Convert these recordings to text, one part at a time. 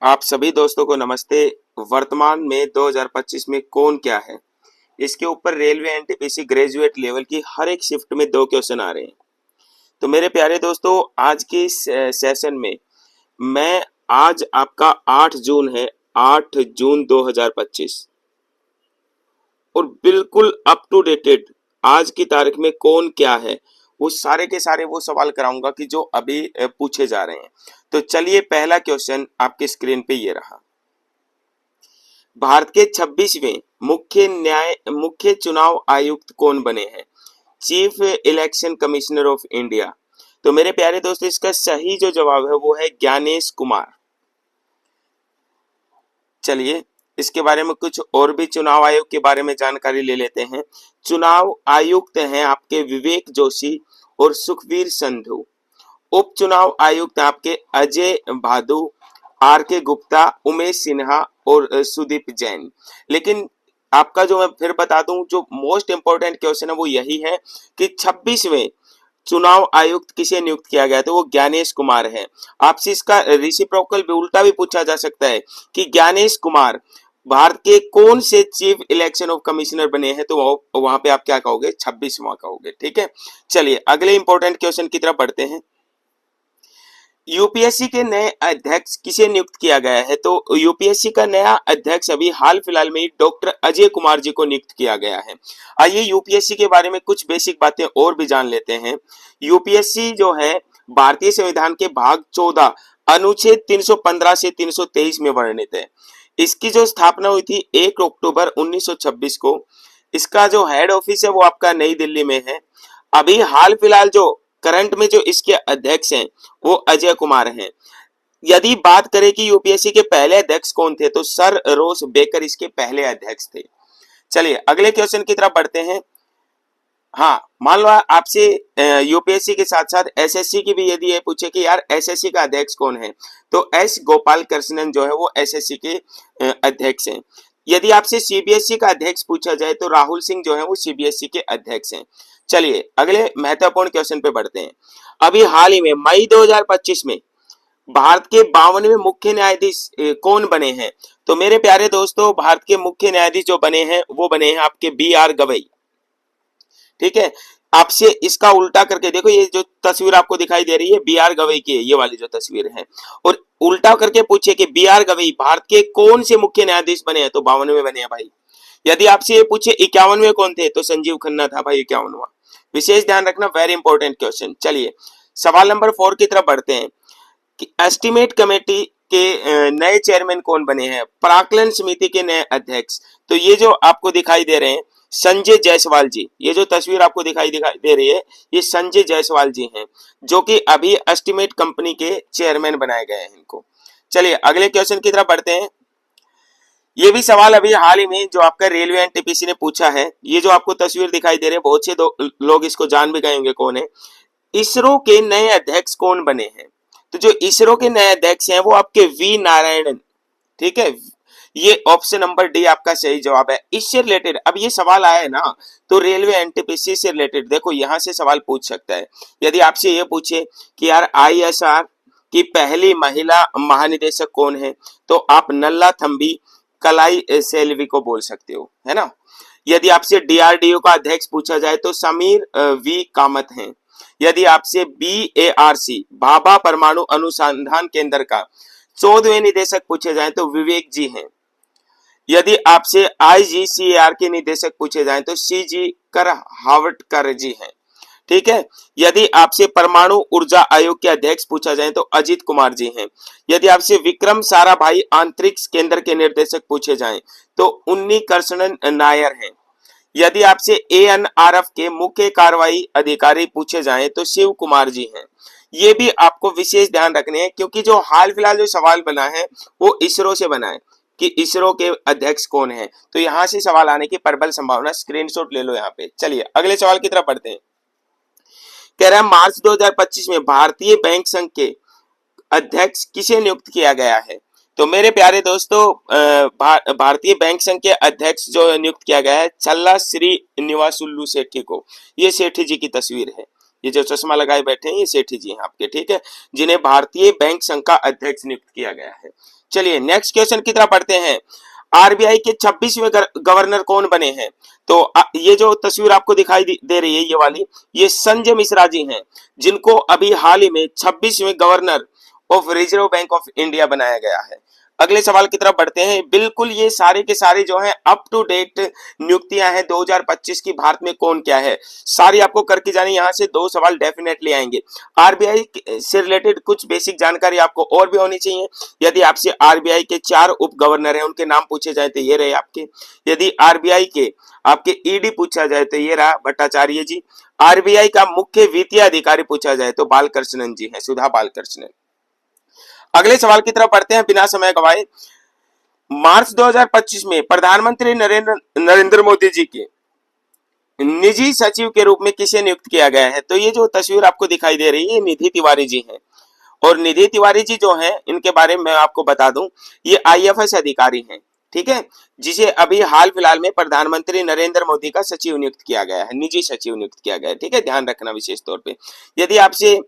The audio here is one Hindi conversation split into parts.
आप सभी दोस्तों को नमस्ते। वर्तमान में 2025 में कौन क्या है, इसके ऊपर रेलवे एनटीपीसी ग्रेजुएट लेवल की हर एक शिफ्ट में 2 क्वेश्चन आ रहे हैं। तो मेरे प्यारे दोस्तों, आज की इस सेशन में मैं आज आपका 8 जून है, 8 जून 2025 और बिल्कुल अप टू डेटेड आज की तारीख में कौन क्या है वो सारे के सारे वो सवाल कराऊंगा कि जो अभी पूछे जा रहे हैं। तो चलिए, पहला क्वेश्चन आपकी स्क्रीन पे ये रहा। भारत के 26वें मुख्य चुनाव आयुक्त कौन बने हैं? Chief election commissioner of India. तो मेरे प्यारे दोस्तों, इसका सही जो जवाब है वो है ज्ञानेश कुमार। चलिए, इसके बारे में कुछ और भी चुनाव आयोग के बारे में जानकारी ले लेते हैं। चुनाव आयुक्त हैं आपके विवेक जोशी और सुखवीर संधू। उप चुनाव आयुक्त आपके अजय भादु, आर के गुप्ता, उमेश सिन्हा और सुदीप जैन। लेकिन आपका जो मैं फिर बता दूं, जो मोस्ट इंपॉर्टेंट क्वेश्चन है वो यही है कि 26वें चुनाव आयुक्त किसे नियुक्त किया गया? तो वो ज्ञानेश कुमार है। आपसे इसका रेसिप्रोकल भी उल्टा भी पूछा जा सकता है कि ज्ञानेश कुमार भारत के कौन से चीफ इलेक्शन ऑफ कमिश्नर बने हैं? तो वहां पे आप क्या कहोगे? 26वां कहोगे। ठीक है, चलिए अगले इंपॉर्टेंट क्वेश्चन की तरफ बढ़ते हैं। यूपीएससी के नए अध्यक्ष किसे नियुक्त किया गया है? तो यूपीएससी का नया अध्यक्ष अभी हाल फिलहाल में डॉक्टर अजय कुमार जी को नियुक्त किया गया है। आइए यूपीएससी के बारे में कुछ बेसिक बातें और भी जान लेते हैं। यूपीएससी जो है भारतीय संविधान के भाग 14 अनुच्छेद 315 से 323 में वर्णित है। इसकी जो स्थापना हुई थी 1 अक्टूबर 1926 को। इसका जो हेड ऑफिस है वो आपका नई दिल्ली में है। अभी हाल फिलहाल जो करंट में जो इसके अध्यक्ष हैं वो अजय कुमार हैं। यदि बात करें कि यूपीएससी के पहले अध्यक्ष कौन थे, तो सर रोस बेकर इसके पहले अध्यक्ष थे। चलिए अगले क्वेश्चन की तरफ बढ़ते हैं। हाँ, मान लो आपसे यूपीएससी के साथ साथ एसएससी की भी यदि ये पूछे कि यार एसएससी का अध्यक्ष कौन है, तो एस गोपाल कृष्णन जो है वो एसएससी के अध्यक्ष हैं। यदि आपसे सीबीएसई का अध्यक्ष पूछा जाए तो राहुल सिंह जो है वो सीबीएसई के अध्यक्ष हैं। चलिए अगले महत्वपूर्ण क्वेश्चन पे बढ़ते हैं। अभी हाल ही में मई 2025 में भारत के 52वें मुख्य न्यायाधीश कौन बने हैं? तो मेरे प्यारे दोस्तों, भारत के मुख्य न्यायाधीश जो बने हैं वो बने हैं आपके बी आर गवई। ठीक है, आपसे इसका उल्टा करके देखो, ये जो तस्वीर आपको दिखाई दे रही है बी आर गवई की, ये वाली जो तस्वीर है, और उल्टा करके पूछे कि बी आर गवई भारत के कौन से मुख्य न्यायाधीश बने हैं? तो 52वें बने हैं भाई। यदि आपसे ये पूछे 51वें कौन थे, तो संजीव खन्ना था भाई 51वां। विशेष ध्यान रखना, वेरी इंपॉर्टेंट क्वेश्चन। चलिए सवाल नंबर 4 की तरफ बढ़ते हैं कि एस्टीमेट कमेटी के नए चेयरमैन कौन बने हैं? प्राक्कलन समिति के नए अध्यक्ष। तो ये जो आपको दिखाई दे रहे हैं संजय जायसवाल जी, ये जो तस्वीर आपको दिखाई दे रही है ये संजय जायसवाल जी हैं, जो कि अभी एस्टीमेट कंपनी के चेयरमैन बनाए गए हैं इनको। चलिए अगले क्वेश्चन की तरफ बढ़ते हैं। ये भी सवाल अभी हाल ही में जो आपका रेलवे एनटीपीसी ने पूछा है। ये जो आपको तस्वीर दिखाई दे रही है, बहुत से लोग इसको जान भी गए होंगे कौन है। इसरो के नए अध्यक्ष कौन बने हैं? तो जो इसरो के नए अध्यक्ष हैं वो आपके वी नारायणन। ठीक है, ये ऑप्शन नंबर डी आपका सही जवाब है। इससे रिलेटेड अब ये सवाल आया है ना, तो रेलवे एनटीपीसी से रिलेटेड देखो यहां से सवाल पूछ सकता है। यदि आपसे ये पूछे कि यार आईएसआर की पहली महिला महानिदेशक कौन है, तो आप नल्ला थम्बी कलाई सेल्वी को बोल सकते हो, है ना। यदि आपसे डीआरडीओ का अध्यक्ष पूछा जाए तो समीर वी कामत हैं। यदि आपसे बीएआरसी भाभा परमाणु अनुसंधान केंद्र का 14वें निदेशक पूछे जाए तो विवेक जी हैं। यदि आपसे आईजीसीएआर के निदेशक पूछे जाए तो सीजी कर हावटकर जी हैं। ठीक है, यदि आपसे परमाणु ऊर्जा आयोग के अध्यक्ष पूछा जाए तो अजीत कुमार जी हैं। यदि आपसे विक्रम साराभाई अंतरिक्ष केंद्र के निर्देशक पूछे जाएं तो उन्नी कृष्णन नायर हैं। यदि आपसे एएनआरएफ के मुख्य कार्रवाई अधिकारी पूछे जाएं तो शिव कुमार जी हैं। ये भी आपको विशेष ध्यान रखने हैं, क्योंकि जो हाल फिलहाल जो सवाल बना है वो इसरो से बना है कि इसरो के अध्यक्ष कौन है। तो यहां से सवाल आने की प्रबल संभावना, स्क्रीनशॉट ले लो यहाँ पे। चलिए अगले सवाल की तरफ बढ़ते हैं। कह रहा है मार्च 2025 में भारतीय बैंक संघ के अध्यक्ष किसे नियुक्त किया गया है? तो मेरे प्यारे दोस्तों, भारतीय बैंक संघ के अध्यक्ष जो नियुक्त किया गया है चल्ला श्री निवासुल्लू सेठी को। ये सेठी जी की तस्वीर है। ये जो चश्मा लगाए बैठे हैं ये सेठी जी हैं आपके, ठीक है, जिन्हें भारतीय बैंक संघ का अध्यक्ष नियुक्त किया गया है। चलिए नेक्स्ट क्वेश्चन की तरफ बढ़ते हैं। आरबीआई के 26वें गवर्नर कौन बने हैं? तो ये जो तस्वीर आपको दिखाई दे रही है ये वाली, ये संजय मिश्रा जी हैं, जिनको अभी हाल ही में 26वें governor of Reserve Bank of India बनाया गया है। अगले सवाल की तरफ बढ़ते हैं। बिल्कुल ये सारे के सारे जो हैं अप टू डेट नियुक्तियां हैं 2025 की। भारत में कौन क्या है सारी आपको करके जानी, यहां से 2 सवाल डेफिनेटली आएंगे। आरबीआई से रिलेटेड कुछ बेसिक जानकारी आपको और भी होनी चाहिए। यदि आपसे आरबीआई के 4 उप गवर्नर हैं उनके नाम पूछे जाए तो ये रहे आपके। यदि आरबीआई के आपके ईडी पूछा जाए तो ये रहा भट्टाचार्य जी। आरबीआई का मुख्य वित्तीय अधिकारी पूछा जाए तो बालकृष्णन जी हैं, सुधा बालकृष्णन। अगले सवाल की तरफ बढ़ते हैं बिना समय गवाए। मार्च 2025 में प्रधानमंत्री नरेंद्र मोदी जी के निजी सचिव के रूप में किसे नियुक्त किया गया है? तो ये जो तस्वीर आपको दिखाई दे रही है निधि तिवारी जी हैं। और निधि तिवारी जी जो हैं इनके बारे में मैं आपको बता दूं, ये आईएफएस अधिकारी हैं, ठीक है, जिसे अभी हाल फिलहाल में प्रधानमंत्री नरेंद्र मोदी का सचिव नियुक्त किया गया है, निजी सचिव नियुक्त किया गया है, ठीक है, ध्यान रखना विशेष तौर पे। यदि आपसे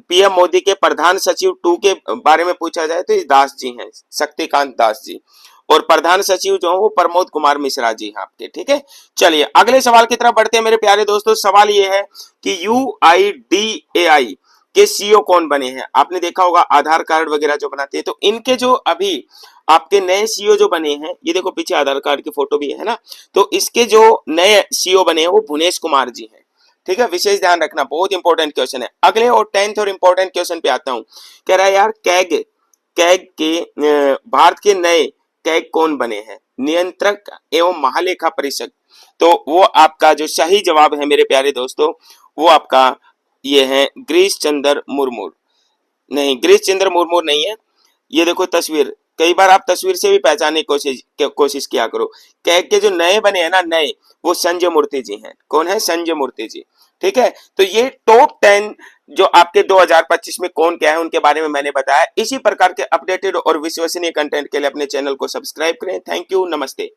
पीएम मोदी के प्रधान सचिव 2 के बारे में पूछा जाए तो दास जी हैं, शक्तिकांत दास जी। और प्रधान सचिव जो है वो प्रमोद कुमार मिश्रा जी हैं आपके, ठीक है। चलिए अगले सवाल की तरफ बढ़ते हैं मेरे प्यारे दोस्तों। सवाल ये है कि यूआईडीएआई के सीईओ कौन बने हैं? आपने देखा होगा आधार कार्ड वगैरह जो बनाते हैं, तो इनके जो अभी आपके नए सीईओ जो बने हैं, ये देखो पीछे आधार कार्ड की फोटो भी है ना, तो इसके जो नए सीईओ बने हैं वो भुवनेश कुमार जी हैं, ठीक है, विशेष ध्यान रखना, बहुत इंपॉर्टेंट क्वेश्चन है। अगले और 10th और इंपॉर्टेंट क्वेश्चन पे आता हूं। कह रहा है यार कैग कैग के भारत के नए कैग कौन बने हैं? नियंत्रक एवं महालेखा परीक्षक। तो वो आपका जो सही जवाब है मेरे प्यारे दोस्तों वो आपका ये है गिरीश चंद्र मुर्मू। नहीं, गिरीश चंद्र मुर्मू नहीं है। ये देखो तस्वीर, कई बार आप तस्वीर से भी पहचानने की कोशिश किया करो। कैग के जो नए बने हैं ना नए, वो संजय मूर्ति जी हैं। कौन है? संजय मूर्ति जी, ठीक है। तो ये टॉप 10 जो आपके 2025 में कौन क्या है उनके बारे में मैंने बताया। इसी प्रकार के अपडेटेड और विश्वसनीय कंटेंट के लिए अपने चैनल को सब्सक्राइब करें। थैंक यू, नमस्ते।